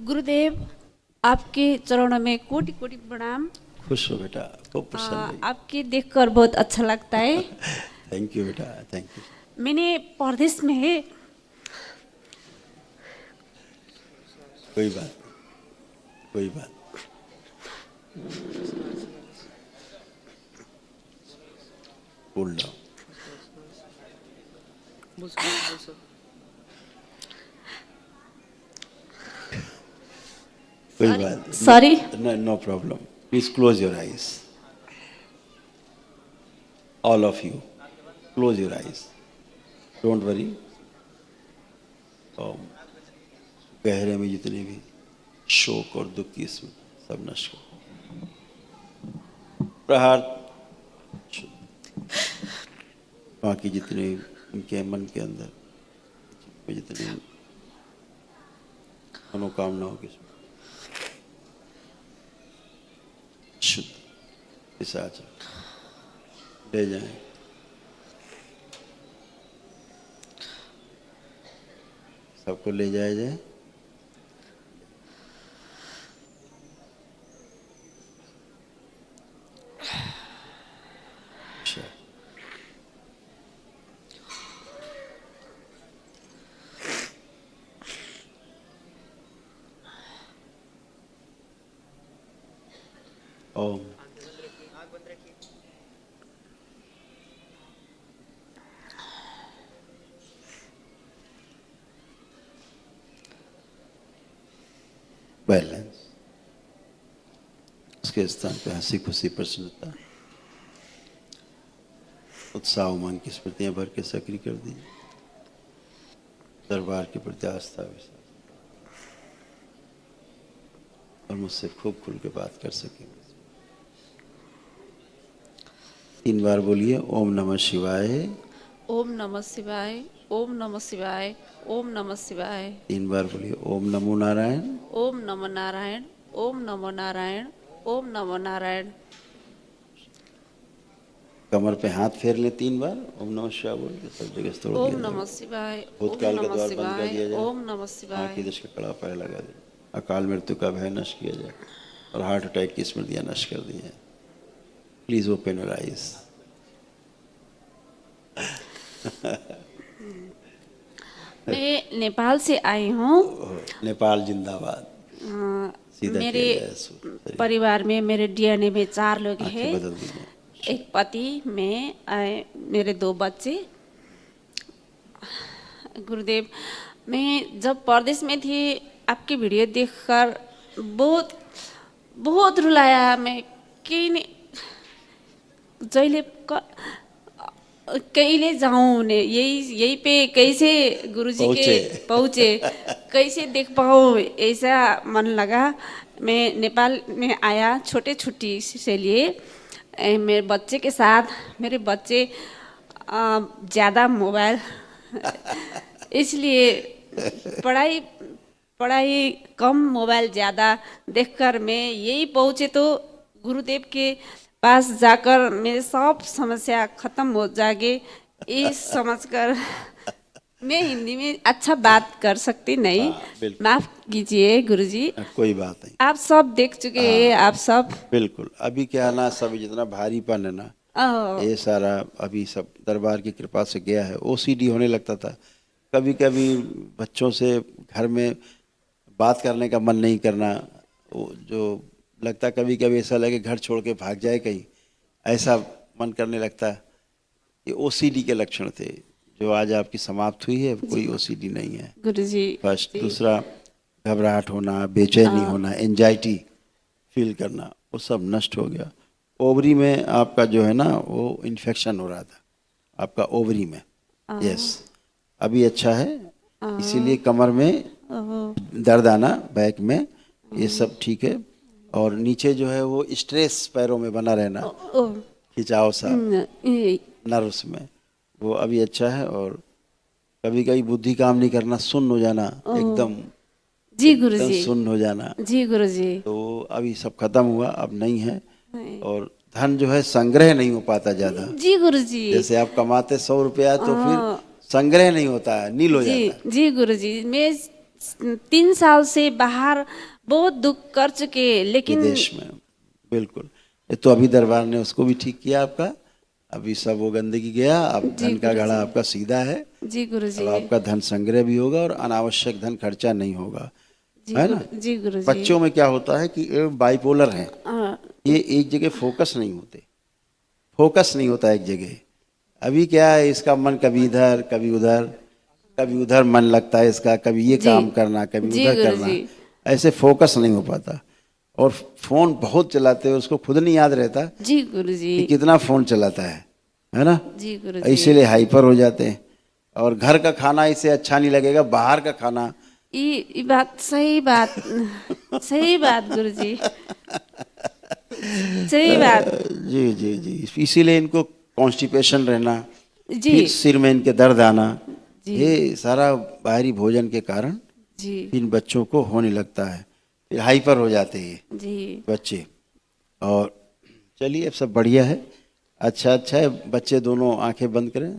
गुरुदेव, आपके चरणों में कोटि कोटि प्रणाम। खुश हो बेटा, खूब प्रसन्न रहिए। आपके देखकर बहुत अच्छा लगता है। थैंक यू बेटा, थैंक यू। मैंने परदेश में है। कोई बात नहीं, कोई बात कूल डाउन। कोई बात Sorry. No problem. Please close your eyes, all of you close your eyes, don't worry. गहरे में जितने भी शोक और दुख की इसमें सब नष्ट करो। प्रहार बाकी जितने उनके मन के अंदर जितने मनोकामनाओं के शुद्ध पिशाच ले जाएं। सबको ले जाया जाए। ओम बैलेंस, उसके स्थान पे हंसी खुशी प्रसन्नता उत्साह उमंग की स्मृतियां भर के सक्रिय कर दी। दरबार के प्रति आस्था विश्वास और मुझसे खूब खुल के बात कर सकेंगे। 3 बार बोलिए ओम नमः शिवाय। ओम नमः शिवाय, ओम नमः शिवाय, ओम नमः शिवाय। 3 बार बोलिए ओम नमो नारायण। ओम नमो नारायण, ओम नमो नारायण, ओम नमो नारायण। कमर पे हाथ फेर ले 3 बार। ओम नमः शिवाय बोल के सब जगह तोड़ ओम दिया नमः जाए। शिवाय, ओम भूतकाल का नमः द्वार बंद कर शिवाय, दिया जाए। ओम नमः आँख शिवाय। की दृष्टि का कड़ा पाया लगा दे। अकाल मृत्यु का भय नष्ट किया जाए और हार्ट अटैक की स्मृतियां नष्ट कर दी जाए। Please open your eyes. मैं नेपाल से आई हूँ। नेपाल जिंदाबाद। सीधा मेरे किया जाए शरीर। परिवार में मेरे डीएनए में 4 लोग आंखें हैं। बदल दीजिए। एक पति, मैं, मेरे 2 बच्चे। गुरुदेव, मैं जब परदेश में थी आपकी वीडियो देखकर बहुत बहुत रुलाया। मैं केही नहीं, जहिले कहिले जाऊँ ने यही पे कैसे गुरुजी के पहुँचे, कैसे देख पाऊँ, ऐसा मन लगा। मैं नेपाल में आया छोटे छुट्टी से लिए मेरे बच्चे के साथ। मेरे बच्चे ज़्यादा मोबाइल इसलिए पढ़ाई कम, मोबाइल ज़्यादा देखकर मैं यही पहुँचे तो गुरुदेव के पास जाकर मेरे सब समस्या खत्म हो जाएगी, ये समझकर मैं हिंदी में अच्छा बात कर सकती नहीं। माफ कीजिए गुरुजी। कोई बात नहीं, आप सब देख चुके हैं। आप सब बिल्कुल। अभी क्या ना, सब जितना भारीपन है ना, ये सारा अभी सब दरबार की कृपा से गया है। ओसीडी होने लगता था कभी कभी, बच्चों से घर में बात करने का मन नहीं करना, जो लगता कभी कभी ऐसा लगे घर छोड़ के भाग जाए कहीं, ऐसा मन करने लगता। ये ओसीडी के लक्षण थे जो आज आपकी समाप्त हुई है। कोई ओसीडी नहीं है गुरुजी। फर्स्ट। दूसरा, घबराहट होना, बेचैनी होना, एंजाइटी फील करना, वो सब नष्ट हो गया। ओवरी में आपका जो है ना, वो इन्फेक्शन हो रहा था आपका ओवरी में। यस, अभी अच्छा है। इसीलिए कमर में दर्द आना, बैक में, ये सब ठीक है। और नीचे जो है वो स्ट्रेस पैरों में बना रहना, खिंचाव सा नर्व्स में, वो अभी अच्छा है। और कभी कभी बुद्धि काम नहीं करना, सुन्न हो जाना एकदम। जी गुरुजी, सुन्न हो जाना। जी गुरुजी। तो अभी सब खत्म हुआ, अब नहीं है। और धन जो है संग्रह नहीं हो पाता ज्यादा। जी गुरुजी। जैसे आप कमाते 100 रुपया तो फिर संग्रह नहीं होता है, नील हो जाता है। जी गुरुजी, मैं 3 साल से बाहर बहुत दुख कर चुके, लेकिन विदेश में। बिल्कुल। ये तो अभी दरबार ने उसको भी ठीक किया आपका। अभी सब वो गंदगी गया, अब जी धन का गुरुजी। घड़ा आपका सीधा है। जी अब गुरुजी। आपका धन संग्रह भी होगा और अनावश्यक धन खर्चा नहीं होगा, है ना। जी गुरुजी। बच्चों में क्या होता है कि ये बाइपोलर है, हाँ, ये एक जगह फोकस नहीं होते, फोकस नहीं होता एक जगह। अभी क्या है, इसका मन कभी इधर कभी उधर, कभी उधर मन लगता है इसका, कभी ये जी काम करना कभी जी उधर करना, गुरुजी। ऐसे फोकस नहीं हो पाता। और फोन बहुत चलाते हैं, उसको खुद नहीं याद रहता जी गुरुजी। कि कितना फोन चलाता है ना। जी गुरुजी। इसीलिए हाइपर हो जाते हैं। और घर का खाना इसे अच्छा नहीं लगेगा, बाहर का खाना। ये बात सही बात, सही बात गुरुजी, सही बात। जी जी जी, इसीलिए इनको कॉन्स्टिपेशन रहना, जी फिर सिर में इनके दर्द आना, जी ये सारा बाहरी भोजन के कारण जी इन बच्चों को होने लगता है। फिर हाइपर हो जाते हैं ये जी बच्चे। और चलिए, अब सब बढ़िया है। अच्छा अच्छा है। बच्चे दोनों आंखें बंद करें,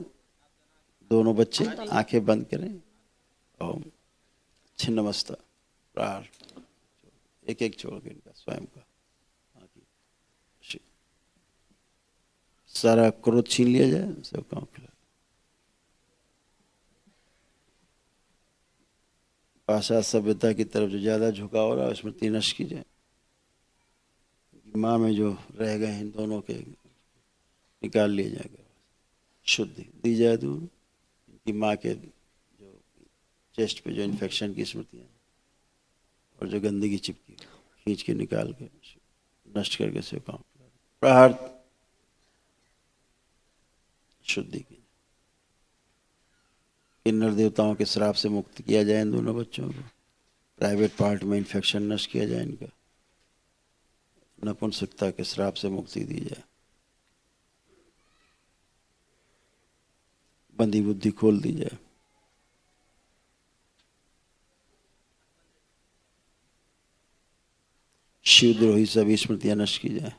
दोनों बच्चे आंखें बंद करें। ओम छिन्नमस्ता प्रार, एक एक छोड़ के इनका स्वयं का सारा क्रोध छीन लिया जाए, सब काम खिला। पाश्चात्य सभ्यता की तरफ जो ज्यादा झुकाव हो रहा है उसमें नष्ट की जाए। माँ में जो रह गए हैं इन दोनों के निकाल लिए जाएगा, शुद्धि दी जाए। तो इनकी माँ के जो चेस्ट पे जो इन्फेक्शन की स्मृतियाँ और जो गंदगी चिपकी खींच के निकाल के नष्ट करके से काम प्रहार शुद्धि की। किन्नर देवताओं के श्राप से मुक्त किया जाए इन दोनों बच्चों को। प्राइवेट पार्ट में इन्फेक्शन नष्ट किया जाए इनका। नपुंसकता के श्राप से मुक्ति दी जाए। बंदी बुद्धि खोल दी जाए। शिवद्रोही सभी स्मृतियां नष्ट की जाए।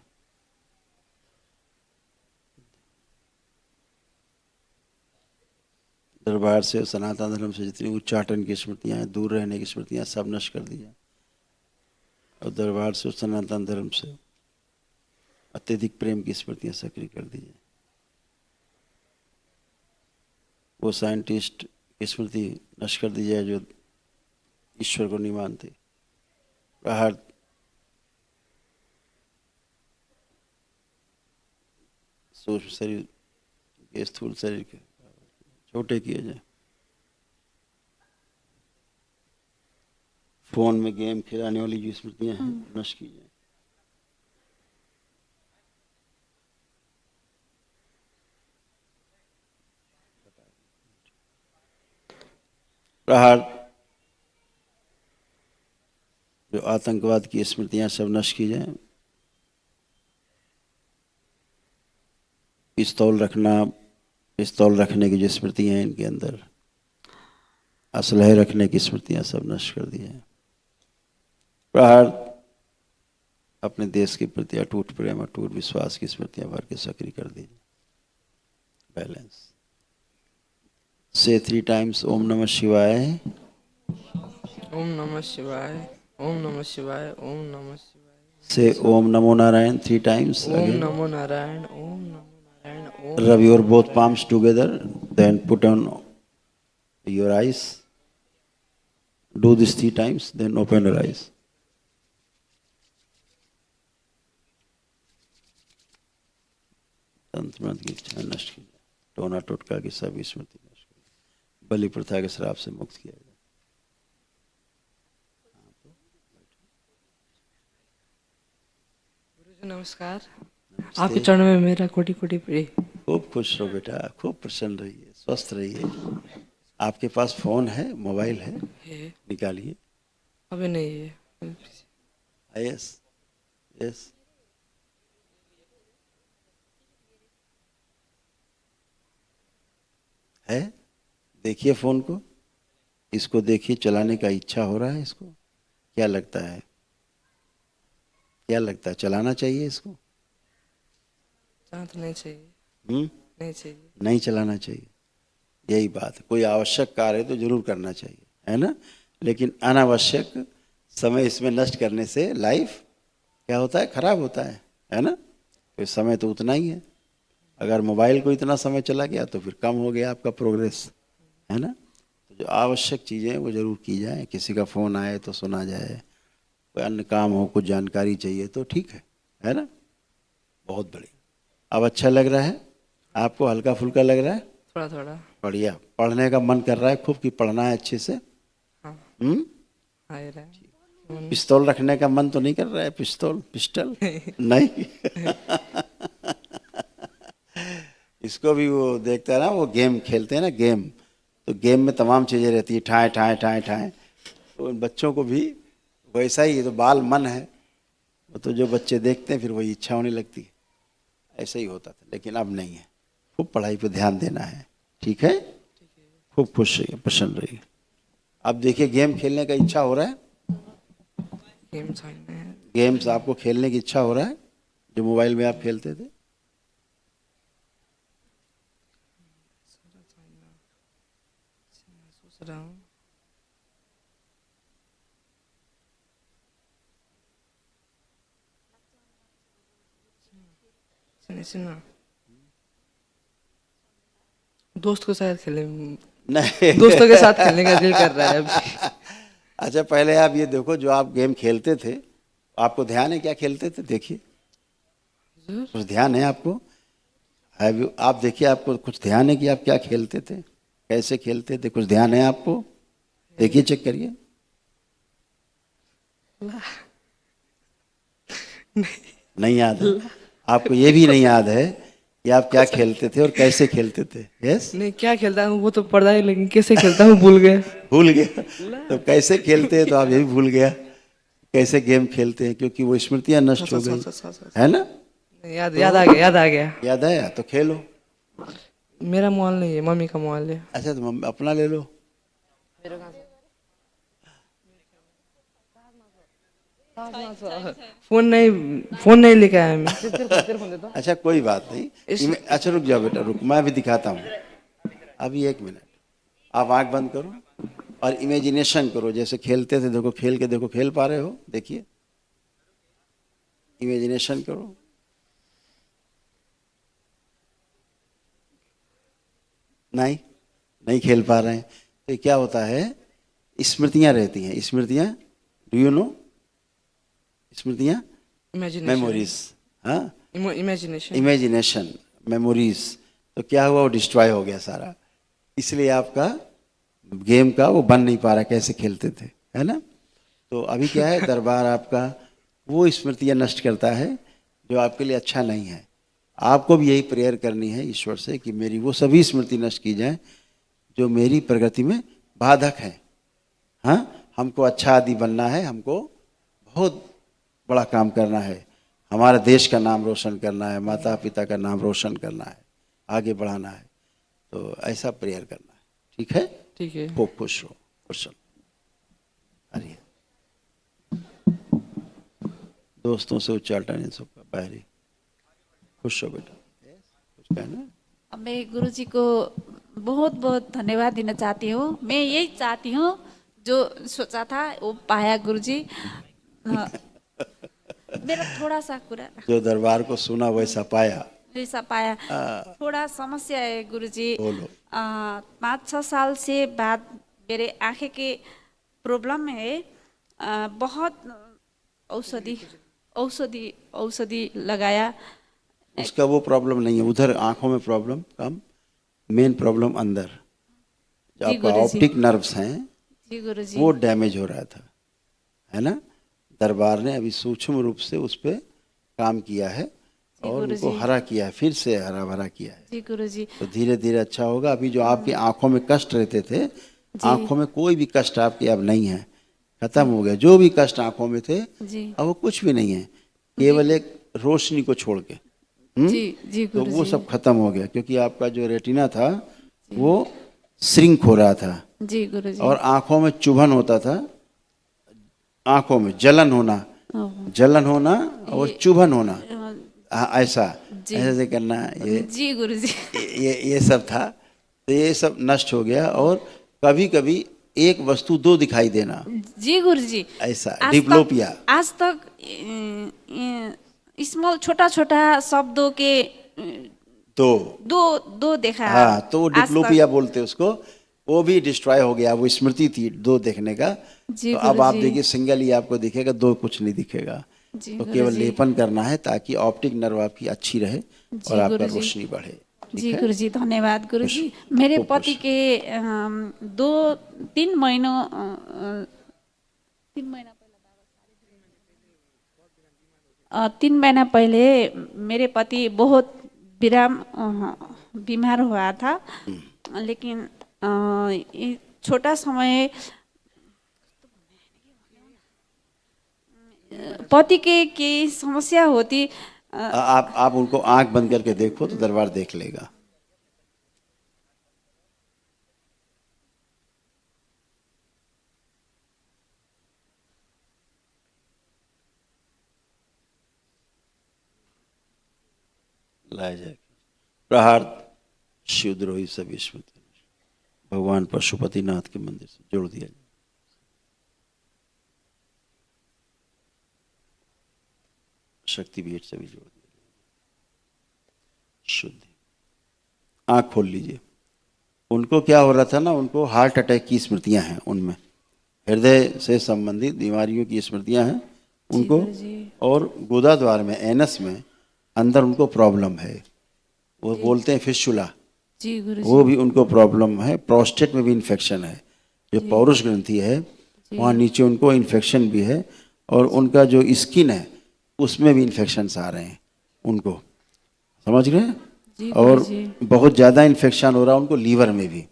दरबार से, सनातन धर्म से जितनी उच्चाटन की स्मृतियां हैं, दूर रहने की स्मृतियां सब नष्ट कर दी जाए। और दरबार से, सनातन धर्म से अत्यधिक प्रेम की स्मृतियां सक्रिय कर दी जाए। वो साइंटिस्ट की स्मृति नष्ट कर दी जाए जो ईश्वर को नहीं मानते। प्रहार सूक्ष्म शरीर के स्थूल शरीर के छोटे किए जाए। फोन में गेम खिलाने वाली जो स्मृतियां हैं नष्ट की जाए। प्रहार जो आतंकवाद की स्मृतियां सब नष्ट की जाए। पिस्तौल रखना, पिस्तौल रखने की जो स्मृतियां हैं इनके अंदर, असलहे रखने की स्मृतियां सब नष्ट कर दी जाए। प्रहार अपने देश के प्रति अटूट प्रेम, अटूट विश्वास की स्मृतियां भर के सक्रिय कर दी। बैलेंस से 3 times ओम नमः शिवाय। ओम नमः शिवाय, ओम नमः शिवाय, ओम नमः शिवाय। से ओम नमो Narayan 3 times Om again. NaMo Narayan, Om NaMo Narayan, Om Rub your both palms together, then put on your eyes. Do this 3 times, then open your eyes. तंत्र मंत्र की इच्छा नष्ट की जाए। टोना टोटका की सभी स्मृति नष्ट की जाए। बलि प्रथा के श्राप से मुक्त किया जाए। गुरुजी नमस्कार। आपके चरणों में मेरा कोटि कोटि प्रिय। खूब खुश रहो बेटा, खूब प्रसन्न रहिए, स्वस्थ रहिए। आपके पास फोन है, मोबाइल है, निकालिए। अभी नहीं है। यस यस, है। देखिए फोन को, इसको देखिए। चलाने का इच्छा हो रहा है इसको? क्या लगता है, क्या लगता है, चलाना चाहिए इसको? शांत नहीं चाहिए। नहीं चाहिए। नहीं चलाना चाहिए। यही बात है। कोई आवश्यक कार्य है तो जरूर करना चाहिए, है ना। लेकिन अनावश्यक समय इसमें नष्ट करने से लाइफ क्या होता है, खराब होता है ना। तो समय तो उतना ही है। अगर मोबाइल को इतना समय चला गया तो फिर कम हो गया आपका प्रोग्रेस, है ना। तो जो आवश्यक चीज़ें हैं वो ज़रूर की जाए। किसी का फ़ोन आए तो सुना जाए, कोई अन्य काम हो, कुछ जानकारी चाहिए तो ठीक है ना। बहुत बढ़िया। अब अच्छा लग रहा है आपको, हल्का फुल्का लग रहा है? थोड़ा थोड़ा। बढ़िया। पढ़ने का मन कर रहा है खूब कि पढ़ना है अच्छे से? हाँ। हम्म। आ ही रहा है। पिस्तौल रखने का मन तो नहीं कर रहा है? पिस्टल नहीं। इसको भी वो देखता है ना, वो गेम खेलते हैं ना, गेम, तो गेम में तमाम चीज़ें रहती है, ठाए ठाए ठाए ठाए। तो उन बच्चों को भी वैसा ही, ये तो बाल मन है, वो तो जो बच्चे देखते हैं फिर वही इच्छा होने लगती है। ऐसा ही होता था, लेकिन अब नहीं है। खूब पढ़ाई पे ध्यान देना है, ठीक है। खूब खुश रहिए, प्रसन्न रहिए। अब देखिए गेम खेलने का इच्छा हो रहा है? गेम्स आपको खेलने की इच्छा हो रहा है जो मोबाइल में आप खेलते थे? सोच रहा हूँ। सुना दोस्त को शायद खेले, नहीं। दोस्तों के साथ खेलने का दिल कर रहा है अभी। अच्छा, पहले आप ये देखो, जो आप गेम खेलते थे आपको ध्यान है क्या खेलते थे? देखिए कुछ ध्यान है आपको? आप देखिए, आपको कुछ ध्यान है कि आप क्या खेलते थे, कैसे खेलते थे? कुछ ध्यान है आपको? देखिए, चेक करिए। नहीं याद है आपको? ये भी नहीं याद है कि आप क्या खेलते थे और कैसे खेलते थे? यस। नहीं, क्या खेलता हूँ वो तो पता है, लेकिन कैसे खेलता हूँ भूल गया। भूल गया? तो कैसे खेलते हैं तो आप ये भी भूल गया, कैसे गेम खेलते हैं, क्योंकि वो स्मृतियां नष्ट हो गई, है ना। याद आ गया, याद आ गया। याद आया तो खेलो। मेरा मोबाइल नहीं है, मम्मी का मोबाइल है। अच्छा, तो अपना ले लो। फोन नहीं लेके आया मैं। तेरे फोन दे दो। अच्छा, कोई बात नहीं। अच्छा रुक जाओ बेटा, रुक, मैं अभी दिखाता हूँ। अभी एक मिनट, आप आंख बंद करो और इमेजिनेशन करो जैसे खेलते थे। देखो खेल के देखो, खेल पा रहे हो? देखिए, इमेजिनेशन करो। नहीं खेल पा रहे हैं तो क्या होता है, स्मृतियां रहती हैं। स्मृतियां, डू यू नो? स्मृतियां, मेमोरीज। हाँ, इमेजिनेशन, मेमोरीज। तो क्या हुआ, वो डिस्ट्रॉय हो गया सारा, इसलिए आपका गेम का वो बन नहीं पा रहा कैसे खेलते थे, है ना। तो अभी क्या है, दरबार आपका वो स्मृतियां नष्ट करता है जो आपके लिए अच्छा नहीं है। आपको भी यही प्रेयर करनी है ईश्वर से कि मेरी वो सभी स्मृति नष्ट की जाए जो मेरी प्रगति में बाधक है। हाँ, हमको अच्छा आदि बनना है, हमको बहुत बड़ा काम करना है, हमारे देश का नाम रोशन करना है, माता पिता का नाम रोशन करना है, आगे बढ़ाना है। तो ऐसा प्रेयर करना है, ठीक है? ठीक है। खूब खुश हो, प्रसन्न। अरे दोस्तों से उच्चाटा नहीं सबका बाहरी। खुश हो बेटा, कुछ कहना? अब मैं गुरुजी को बहुत बहुत धन्यवाद देना चाहती हूँ। मैं यही चाहती हूँ जो सोचा था वो पाया गुरुजी। मेरा थोड़ा सा कुरा, जो दरबार को सुना वैसा पाया, वैसा पाया। थोड़ा समस्या है गुरुजी। बोलो। 5-6 साल से बाद मेरे आँखें के प्रॉब्लम है। बहुत औषधि लगाया। उसका वो प्रॉब्लम नहीं है, उधर आंखों में प्रॉब्लम कम, मेन प्रॉब्लम अंदर जो जी आपका गुरुजी। ऑप्टिक नर्व्स हैं जी गुरुजी। वो डैमेज हो रहा था, है ना। दरबार ने अभी सूक्ष्म रूप से उस पर काम किया है और उनको हरा किया है, फिर से हरा भरा किया है। जी गुरुजी। तो धीरे धीरे अच्छा होगा। अभी जो आपकी आंखों में कष्ट रहते थे, आंखों में कोई भी कष्ट आपके अब नहीं है, खत्म हो गया। जो भी कष्ट आंखों में थे अब वो कुछ भी नहीं है, केवल एक रोशनी को छोड़ के। जी तो वो सब खत्म हो गया, क्योंकि आपका जो रेटिना था वो श्रिंक हो रहा था। जी गुरुजी। और आंखों में चुभन होता था, आंखों में जलन होना और चुभन होना, ऐसा ऐसे करना, ये जी गुरुजी। ये सब था। तो ये सब नष्ट हो गया। और कभी कभी एक वस्तु दो दिखाई देना, जी गुरुजी, ऐसा आज डिप्लोपिया। आज तक स्मॉल छोटा छोटा शब्दों के दो दो दो देखा। हाँ, तो वो आज तक। डिप्लोपिया बोलते हैं उसको, वो भी डिस्ट्रॉय हो गया। वो स्मृति थी दो देखने का, जी तो अब आप गुरुजी। देखिए सिंगल ही आपको दिखेगा, दो कुछ नहीं दिखेगा। जी तो केवल गुरुजी। लेपन करना है ताकि ऑप्टिक नर्व आपकी अच्छी रहे जी और आपका गुरुजी। रोशनी बढ़े। ठीक जी है? गुरुजी, धन्यवाद गुरुजी। मेरे खूब पति खुश। के 2-3 महीनों 3 महीना पहले मेरे पति बहुत बीमार हुआ था, लेकिन ये छोटा समय पति के समस्या होती। आप उनको आंख बंद करके देखो तो दरबार देख लेगा। लाया जाए प्रहार शिवद्रोही सभी स्मृति भगवान पशुपतिनाथ के मंदिर से जोड़ दिया जाए। शक्तिपीठ से भी जोड़ दिया जाए। शुद्धि। आंख खोल लीजिए। उनको क्या हो रहा था ना, उनको हार्ट अटैक की स्मृतियां हैं, उनमें हृदय से संबंधित बीमारियों की स्मृतियां हैं उनको, और गुदा द्वार में एनस में अंदर उनको प्रॉब्लम है, वो बोलते हैं फिस्टुला, जी गुरुजी। वो भी उनको प्रॉब्लम है। प्रोस्टेट में भी इन्फेक्शन है, जो पौरुष ग्रंथि है वहाँ नीचे उनको इन्फेक्शन भी है, और उनका जो स्किन है उसमें भी इन्फेक्शंस आ रहे हैं उनको, समझ रहे हैं? और बहुत ज़्यादा इन्फेक्शन हो रहा है उनको लीवर में भी।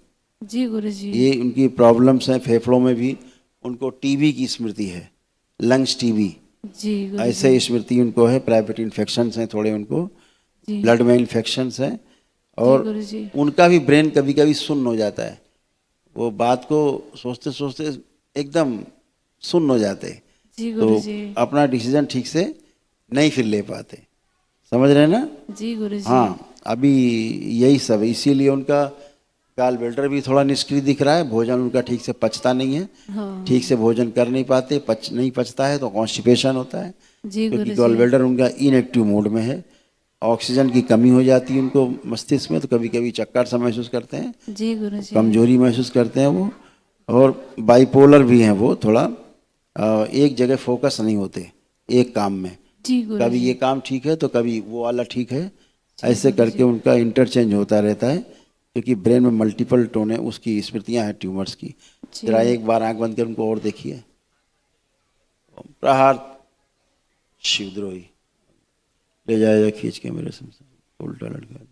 जी गुरुजी। ये उनकी प्रॉब्लम्स हैं। फेफड़ों में भी उनको टीबी की स्मृति है, लंग्स टीबी, जी गुरुजी। ऐसे स्मृति उनको है। प्राइवेट इन्फेक्शंस हैं थोड़े उनको, ब्लड में इन्फेक्शंस हैं, और गुरुजी। उनका भी ब्रेन कभी कभी सुन्न हो जाता है। वो बात को सोचते सोचते एकदम सुन्न हो जाते हैं, जी तो गुरुजी। अपना डिसीजन ठीक से नहीं फिर ले पाते, समझ रहे हैं ना? जी गुरुजी। हाँ, अभी यही सब है। इसीलिए उनका गाल बेल्टर भी थोड़ा निष्क्रिय दिख रहा है। भोजन उनका ठीक से पचता नहीं है, हाँ। ठीक से भोजन कर नहीं पाते, नहीं पचता है तो कॉन्स्टिपेशन होता है, जी क्योंकि गुरुजी। गाल बेल्टर उनका इनएक्टिव मोड में है। ऑक्सीजन की कमी हो जाती है उनको मस्तिष्क में, तो कभी कभी चक्कर सा महसूस करते हैं, जी गुरुजी। कमजोरी महसूस करते हैं वो, और बाइपोलर भी हैं वो। थोड़ा एक जगह फोकस नहीं होते एक काम में, जी कभी गुरुजी। ये काम ठीक है तो कभी वो वाला ठीक है, ऐसे करके उनका इंटरचेंज होता रहता है, क्योंकि ब्रेन में मल्टीपल टोन है, उसकी स्मृतियां हैं ट्यूमर्स की। जरा एक बार आंख बंद कर उनको और देखिए। प्रहार शिवद्रोही, ले जाएगा खींच के मेरे से, उल्टा लटका दिया।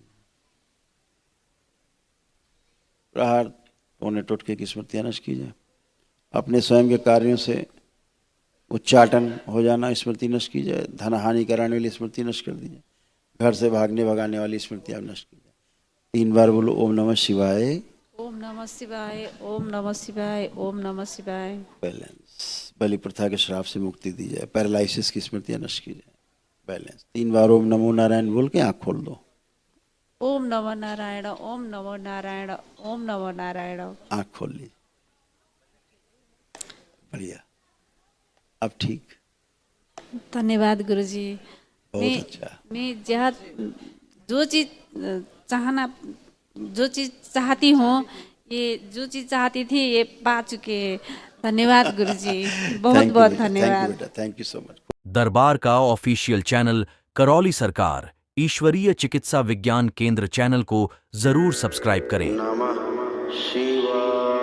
प्रहार टोने टोटके की स्मृतियां नष्ट कीजिए। अपने स्वयं के कार्यों से उच्चाटन हो जाना स्मृति नष्ट की जाए। धन हानि कराने वाली स्मृति नष्ट कर दीजिए। घर से भागने भगाने वाली स्मृति आप नष्ट की जाए। 3 बार बोलो ओम नमः शिवाय। ओम नमः शिवाय, ओम नमः शिवाय, ओम नमः शिवाय। बैलेंस। बलि प्रथा के श्राप से मुक्ति दी जाए। पैरालिसिस की स्मृतियां नष्ट की जाए। बैलेंस। 3 बार ओम नमो नारायण बोल के आँख खोल दो। ओम नमः नारायण, ओम नमः नारायण, ओम नमः नारायण। आँख खोल ली। बढ़िया, अब ठीक। धन्यवाद गुरुजी। बहुत अच्छा। मैं जहाँ जो चीज चाहती हूँ, ये जो चीज चाहती थी ये पा चुके। धन्यवाद गुरुजी, बहुत बहुत धन्यवाद। Thank you so much. दरबार का ऑफिशियल चैनल करौली सरकार ईश्वरीय चिकित्सा विज्ञान केंद्र चैनल को जरूर सब्सक्राइब करें। नमः शिवाय।